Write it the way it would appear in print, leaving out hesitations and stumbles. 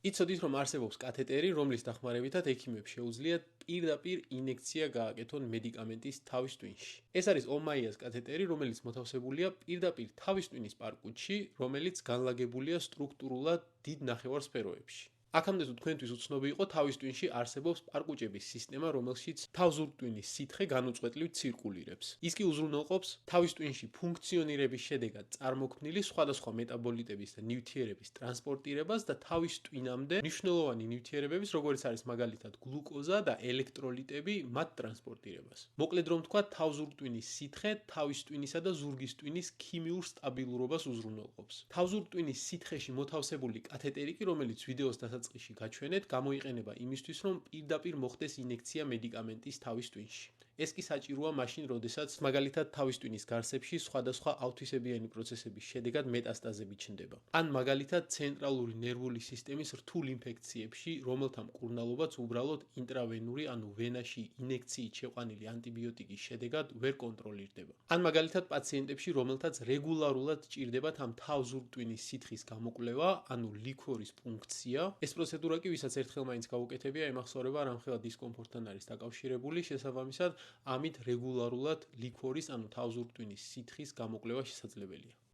იცოდით, რომ არსებობს კათეტერი, რომლის დახმარებითაც ექიმებს შეუძლიათ პირდაპირ ინექცია გააკეთონ მედიკამენტის თავის ტვინში. ეს არის ომაიას კათეტერი, რომელიც მოთავსებულია პირდაპირ თავის ტვინის პარკუთში, რომელიც განლაგებულია სტრუქტურულად დიდ ნახევარსფეროებში. აქამდე თუ თქვენთვის უცნობი იყო, თავის ტვინში არსებობს პარკუჭების სისტემა, რომელშიც თავზურტვინის სითხე განუწყვეტლივ ცირკულირებს. ის კი უზრუნველყოფს თავის ტვინში ფუნქციონირების შედეგად წარმოქმნილი სხვადასხვა მეტაბოლიტების და ნივთიერების ტრანსპორტირებას და თავის ტვინამდე მნიშვნელოვანი ნივთიერებების, როგორც არის მაგალითად გლუკოზა და ელექტროლიტები, მათ ტრანსპორტირებას. მოკლედ რომ ვთქვათ, თავზურტვინის სითხე თავის ტვინისა და ზურგის ტვინის ქიმიურ სტაბილურობას უზრუნველყოფს. თავზურტვინის სითხეში მოთავსებული კათეტერი კი, რომელიც ვიდეოს დასაწყისში გაჩვენეთ, გამოიყენება იმისთვის, რომ პირდაპირ მოხდეს ინექცია მედიკამენტის თავის ტვინში. ეს კი საჭიროა მაშინ, როდესაც მაგალითად თავის ტვინის გარსებში სხვადასხვა ავთვისებიანი პროცესების შედეგად მეტასტაზები ჩნდება. ან მაგალითად ცენტრალური ნერვული სისტემის რთულ ინფექციებში, რომელთა მკურნალობაც უბრალოდ ინტრავენური, ანუ ვენაში ინექციით შეყვანილი ანტიბიოტიკის შედეგად ვერ კონტროლირდება. ან მაგალითად პაციენტებში, რომელთაც რეგულარულად ჭირდებათ ამ თავზურტვინის სითხის გამოკვლევა, ანუ ლიქვორის პუნქცია. ეს პროცედურა კი, ვისაც ერთხელ მაინც გაუკეთებია, ემახსოვრება რამხელა დისკომფორტთან არის დაკავშირებული, შესაბამისად, ამით რეგულარულად ლიქვორის, ანუ თავზურტვინის სითხის გამოკვლევა შესაძლებელია.